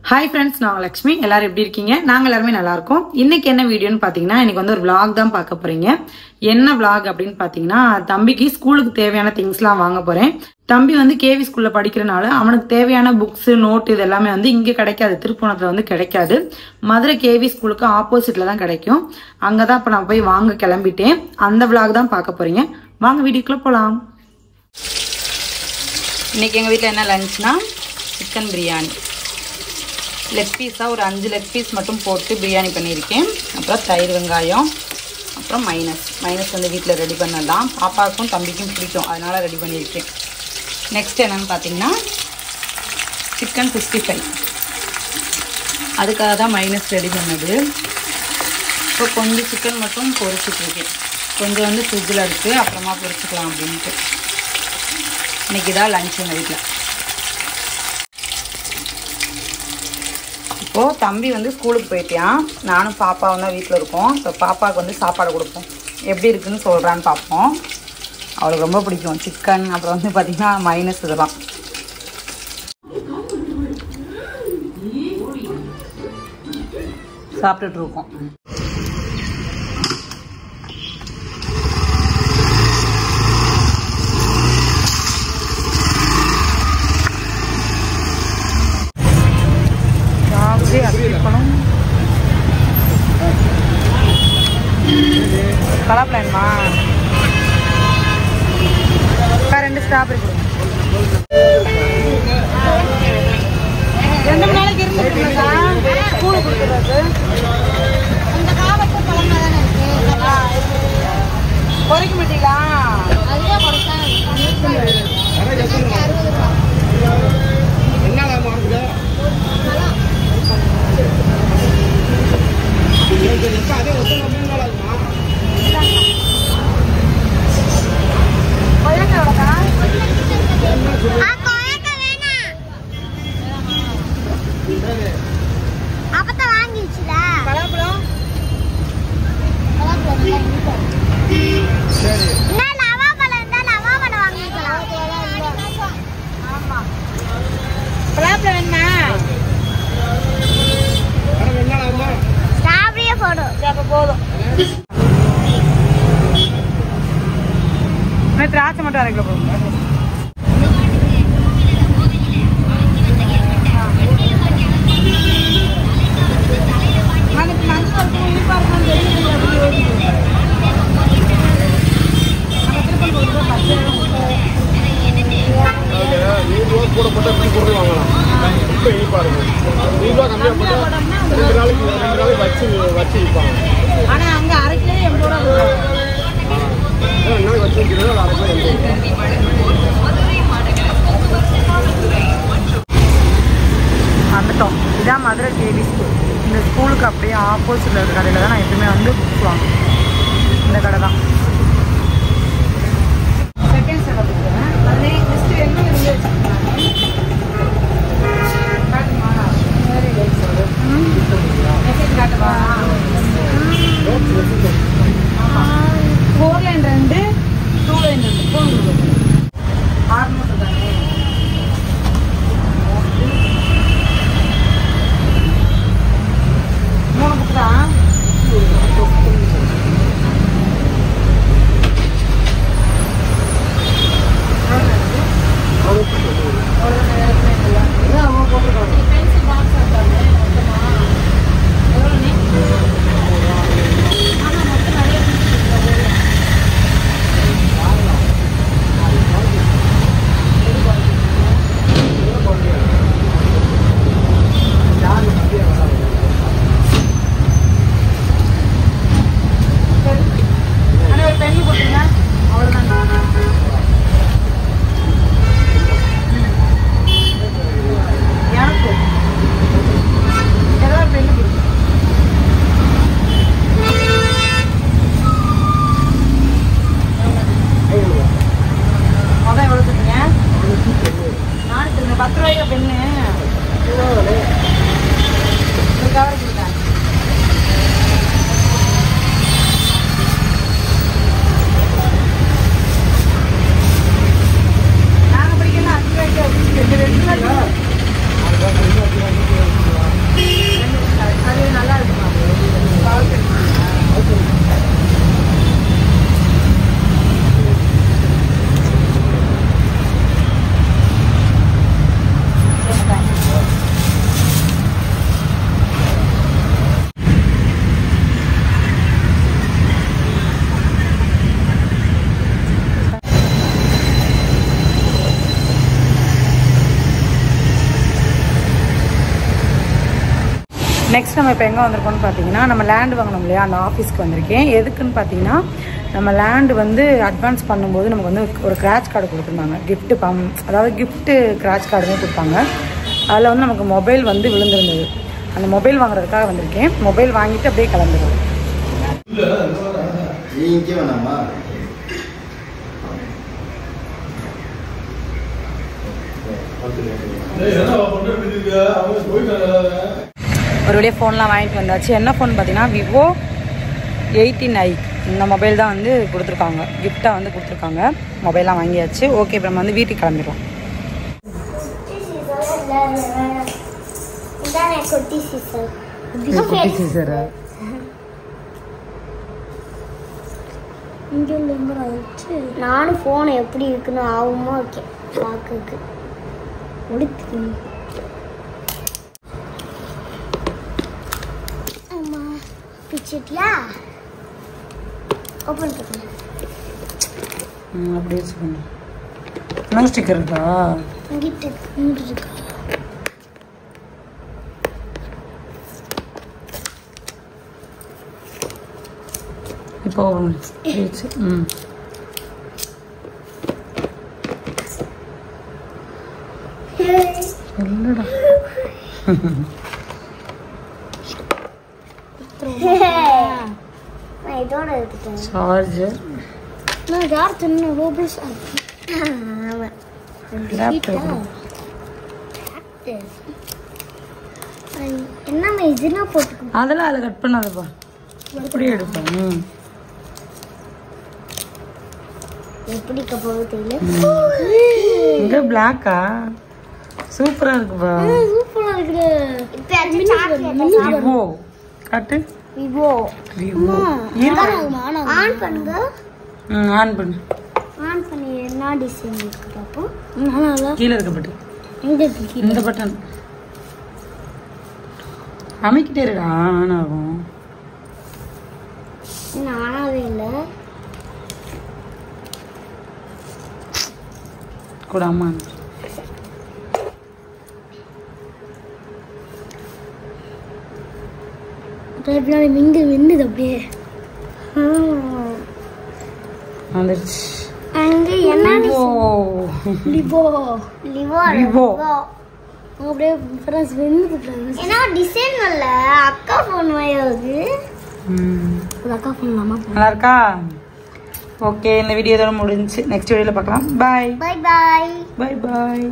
Hi friends, நான் லக்ஷ்மி. எல்லாரும் எப்படி இருக்கீங்க? நாங்கள் எல்லாருமே நல்லா இருக்கோம். இன்னைக்கு என்ன வீடியோன்னு பார்த்தீங்கன்னா, இன்னைக்கு வந்து ஒரு vlog தான் பார்க்க போறீங்க. என்ன vlog அப்படின்னு பார்த்தீங்கன்னா, தம்பிக்கு ஸ்கூலுக்கு தேவையான திங்ஸ்லாம் வாங்க போறேன். தம்பி வந்து கேவி ஸ்கூல்ல படிக்கிறனால அவனுக்கு தேவையான புக்ஸ், நோட் இது எல்லாமே வந்து இங்கே கிடைக்காது. திருப்பூணத்துல வந்து கிடைக்காது. மதுரை கேவி ஸ்கூலுக்கு ஆப்போசிட்ல தான் கிடைக்கும். அங்கதான் இப்ப நான் போய் வாங்க கிளம்பிட்டேன். அந்த vlog தான் பார்க்க போறீங்க. வாங்க வீடியோக்குள்ள போலாம். இன்னைக்கு எங்க வீட்டில் என்ன லஞ்ச்னா சிக்கன் பிரியாணி. லெக் பீஸாக ஒரு 5 லெக் பீஸ் மட்டும் போட்டு பிரியாணி பண்ணியிருக்கேன். அப்புறம் தயிர் வெங்காயம், அப்புறம் மைனஸ் வந்து வீட்டில் ரெடி பண்ணலாம். பாப்பாவுக்கும் தம்பிக்கும் பிடிக்கும், அதனால் ரெடி பண்ணியிருக்கேன். நெக்ஸ்ட் என்னென்னு பார்த்தீங்கன்னா சிக்கன் 65. அதுக்காக தான் மைனஸ் ரெடி பண்ணது. இப்போ கொஞ்சம் சிக்கன் மட்டும் பொரிச்சிட்ருக்கேன். கொஞ்சம் வந்து ஃப்ரிட்ஜில் இருக்குது, அப்புறமா பொரிச்சிக்கலாம் அப்படின்ட்டு. இன்றைக்கி தான் லஞ்ச் எங்கள் வீட்டில். இப்போது தம்பி வந்து ஸ்கூலுக்கு போயிட்டான். நானும் பாப்பாவும் தான் வீட்டில் இருக்கோம். ஸோ பாப்பாவுக்கு வந்து சாப்பாடு கொடுப்போம். எப்படி இருக்குன்னு சொல்கிறான்னு பார்ப்போம். அவளுக்கு ரொம்ப பிடிக்கும் சிக்கன், அப்புறம் வந்து பார்த்திங்கன்னா மைனஸ் இதெல்லாம். சாப்பிட்டுட்ருக்கோம். அத்திப்பழம் பலாப்பழமா 2 ஸ்ட்ராபெரி கொடுங்க. 2 நாளைக்கு இருந்துருக்கா ஸ்கூலு கொடுக்குறது. அந்த காவத்து பழம் தானே இருக்கு. குறைக்க மாட்டீங்களா? அதுவே குறைச்சா திராட்சை மட்டும் 1/2 கிலோ போடுங்க. ஆனா அங்க 1/2 கிலோ 80 ரூபா. வந்துட்டோம். இதான் மதுரை கேவி ஸ்கூல். இந்த ஸ்கூலுக்கு அப்படியே ஆப்போசிட்ல இருக்கிற கடையில் தான் நான் எப்பவுமே வந்து புக்ஸ் வாங்குவேன். இந்த கடை தான். செகண்ட் ஸ்டாண்டர்ட் இருக்கிறேன். அதே நெக்ஸ்ட் என்ன காட்டுவா 4 லைன் 2 2 லைன் 2 ஃபோன் கொடுக்குது. 600 தானே. மூணு புக் தான். நெக்ஸ்ட் நம்ம இப்போ எங்கே வந்திருக்கோம்னு பார்த்தீங்கன்னா நம்ம லேண்டு வாங்கணும் இல்லையா, அந்த ஆஃபீஸ்க்கு வந்திருக்கேன். எதுக்குன்னு பார்த்தீங்கன்னா நம்ம லேண்டு வந்து அட்வான்ஸ் பண்ணும்போது நமக்கு வந்து ஒரு கிராச் கார்டு கொடுத்துருந்தாங்க, கிஃப்ட்டு அதாவது கிஃப்ட்டு கிராச் கார்டுமே கொடுத்தாங்க. அதில் வந்து நமக்கு மொபைல் வந்து விழுந்திருந்தது. அந்த மொபைல் வாங்குறதுக்காக வந்திருக்கேன். மொபைல் வாங்கிட்டு அப்படியே கிளம்பிடுவோம். ஒரு வழியாக ஃபோன்லாம் வாங்கிட்டு வந்தாச்சு. என்ன ஃபோன் பார்த்தீங்கன்னா விவோ 18i. இந்த மொபைல் தான் வந்து கொடுத்துருக்காங்க, கிஃப்டாக வந்து கொடுத்துருக்காங்க. மொபைல்லாம் வாங்கியாச்சு. ஓகே, இப்போ நம்ம வந்து வீட்டுக்கு கிளம்பிடலாம். நானும் போன் எப்படி இருக்குன்னு ஆகுமா இருக்கேன் பார்க்க முடித்து. அம்மா பிச்சிட்டியா ஓபன் பண்ணு. அப்படியே சொல்லுங்க. நோ ஸ்டிக்கர் இருக்கா? இங்கிட்ட இருக்கு. இப்போ இல்லடா இதோட எடுத்துட்டேன். சார்ஜர் நான் யார் தின்னு ரோபோஸ் என்னம்மா இதெல்லாம் போட்டு அதெல்லாம் அதை கட் பண்ணாதப்பா, அப்படியே எடுப்பேன். எப்படி கப்போது தெரியல. இங்க பிளாக்கா சூப்பரா இருக்குப்பா. சூப்பரா இருக்கு. இப்போ விவோ காட்டு. விவோ ஆன் பண்ணுங்க. ஆன் பண்ணு. ஆன் பண்ணி என்ன டிசைன் இருக்கு பாப்போம். கீழ இருக்க பட்டன். எங்க இருக்கு? இந்த பட்டன் அமைக்கிட்டே இருக்கா, ஆன் ஆகும். இன்னும் ஆனாவே இல்லை கூட. அம்மா மிங்க வெந்துது அப்படியே வந்துருச்சு. அங்க என்ன விவோ விவோ அப்படியே ஃப்ரெண்ட்ஸ் வெந்துது. ஏன்னா டிசைன் நல்ல அக்கா ஃபோன் வாங்குது. அக்கா ஃபோன் அம்மா நல்லா இருக்கா? ஓகே, இந்த வீடியோ இதோட முடிஞ்சுச்சு. நெக்ஸ்ட் வீடியோல பார்க்கலாம். பாய் பை பாய் பாய் பாய்.